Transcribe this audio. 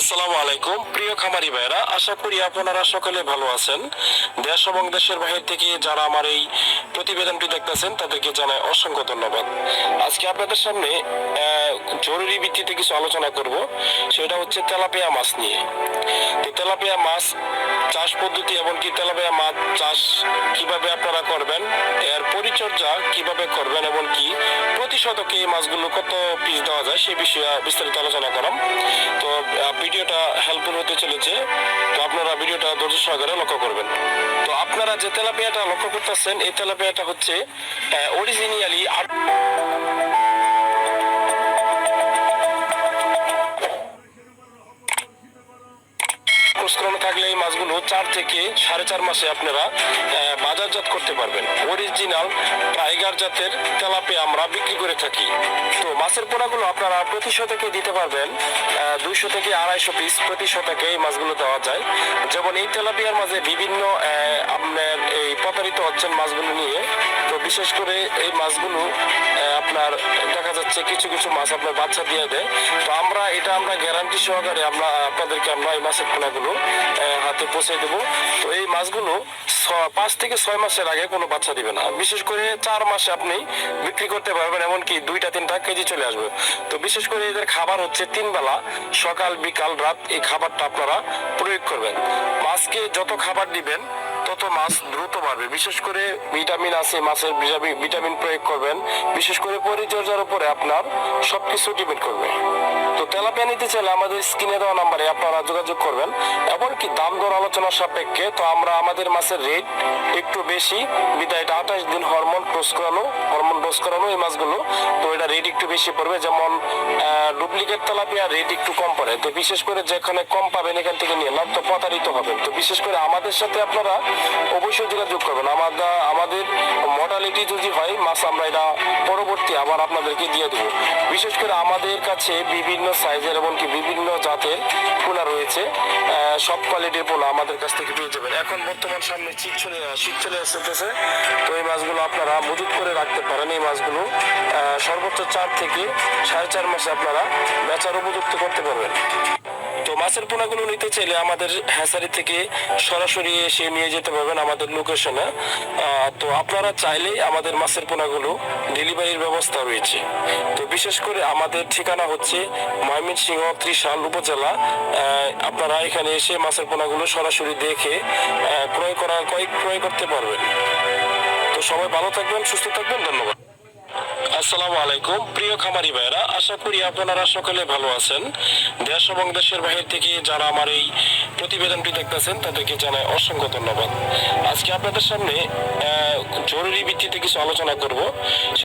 আসসালামু আলাইকুম প্রিয় খামারি ভাইরা, আশা করি আপনারা সকলে ভালো আছেন। দেশ এবং দেশের বাহির থেকে যারা আমার এই প্রতিবেদনটি দেখতেছেন তাদেরকে জানাই অসংখ্য ধন্যবাদ। আজকে আপনাদের সামনে জরুরি ভিত্তিতে কিছু আলোচনা করব, সেটা হচ্ছে তেলাপিয়া মাছ নিয়ে। তো তেলাপিয়া মাছ চাষ পদ্ধতি এবং কি তেলাপিয়া মাছ চাষ কিভাবে আপনারা করবেন, এর পরিচর্যা কিভাবে করবেন এবং কি প্রতি শতকে এই মাছগুলো কত পিস দেওয়া যায় সে বিষয়ে বিস্তারিত আলোচনা করাম। তো ভিডিওটা হেল্পফুল হতে চলেছে, তো আপনারা ভিডিওটা ধৈর্য সহকারে লক্ষ্য করবেন। তো আপনারা যে তেলাপিয়াটা লক্ষ্য করতেছেন এই তেলাপিয়াটা হচ্ছে অরিজিনালি সংস্করণ থাকলে এই মাছগুলো 4 থেকে 4.5 মাসে আপনারা বাজারজাত করতে পারবেন। অরিজিনাল টাইগার জাতের তেলাপিয়া আমরা বিক্রি করে থাকি। তো মাছের পোনাগুলো আপনারা প্রতি শতকে দিতে পারবেন 200 থেকে 250 পিস প্রতি শতকে এই মাছগুলো দেওয়া যায়। যেমন এই তেলাপিয়ার মাঝে বিভিন্ন আপনার এই প্রতারিত হচ্ছেন মাছগুলো নিয়ে। তো বিশেষ করে এই মাছগুলো আপনার দেখা যাচ্ছে কিছু কিছু মাছ আপনার বাচ্চা দিয়ে দেয়। তো আমরা গ্যারান্টি সহকারে আপনাদেরকে আমরা এই মাছের পোনাগুলো হাতে পৌঁছে দেবো। তো এই মাছগুলো 5 থেকে 6 মাসের আগে কোনো বাচ্চা দিবে না। বিশেষ করে 4 মাসে আপনি বিক্রি করতে পারবেন, এমনকি 2-3টা কেজি চলে আসবে। তো বিশেষ করে এদের খাবার হচ্ছে 3 বেলা, সকাল বিকাল রাত এই খাবারটা আপনারা প্রয়োগ করবেন। মাছকে যত খাবার দিবেন তত মাছ দ্রুত বাড়বে। বিশেষ করে ভিটামিন আছে, মাছের ভিটামিন প্রয়োগ করবেন। বিশেষ করে পরিচর্যার উপরে আপনার সবকিছু ডিপেন্ড করবে। তো তেলাপিয়া নিতে চাইলে আমাদের স্ক্রিনে দেওয়া নাম্বারে আপনারা যোগাযোগ করবেন, এমনকি দাম দর আলোচনার সাপেক্ষে। তো আমরা আমাদের মাছের রেট একটু বেশি বিদায়, এটা 28 দিন হরমোন ডোজ করানো এই মাছগুলো। তো এটা রেট একটু বেশি পড়বে, যেমন ডুপ্লিকেট তেলাপিয়া রেট একটু কম পড়ে। তো বিশেষ করে যেখানে কম পাবেন এখান থেকে নিয়ে লাভ, তো প্রতারিত হবেন। তো বিশেষ করে আমাদের সাথে আপনারা অবশ্যই যোগাযোগ করবেন। আমাদের মডালিটি যদি হয় মাছ, আমরা এটা পরবর্তী আবার আপনাদেরকে দিয়ে দেবো। বিশেষ করে আমাদের কাছে বিভিন্ন সাইজের এবং কি বিভিন্ন জাতের পোনা রয়েছে। সব কোয়ালিটির পোনা আমাদের কাছ থেকে পেয়ে যাবেন। এখন বর্তমান সামনে শীত চলে আসতেছে। তো এই মাছগুলো আপনারা মজুত করে রাখতে পারেন। এই মাছগুলো সর্বোচ্চ 4 থেকে 4.5 মাসে আপনারা বেচার উপযুক্ত করতে পারবেন। তো মাছের পোনাগুলো নিতে চাইলে আমাদের হ্যাচারি থেকে সরাসরি এসে নিয়ে যেতে পারবেন আমাদের লোকেশনে। তো আপনারা চাইলেই আমাদের মাছের পোনাগুলো ডেলিভারির ব্যবস্থা রয়েছে। তো বিশেষ করে আমাদের ঠিকানা হচ্ছে ময়মনসিংহ ত্রিশাল উপজেলা। আপনারা এখানে এসে মাছের পোনাগুলো সরাসরি দেখে ক্রয় করতে পারবেন। তো সবাই ভালো থাকবেন, সুস্থ থাকবেন, ধন্যবাদ। আসসালামু আলাইকুম প্রিয় খামারি ভাইরা, আশা করি আপনারা সকলে ভালো আছেন। দেশ এবং দেশের বাহির থেকে যারা আমার এই প্রতিবেদনটি দেখতেছেন তাদেরকে জানাই অসংখ্য ধন্যবাদ। আজকে আপনাদের সামনে জরুরি ভিত্তিতে কিছু আলোচনা করব।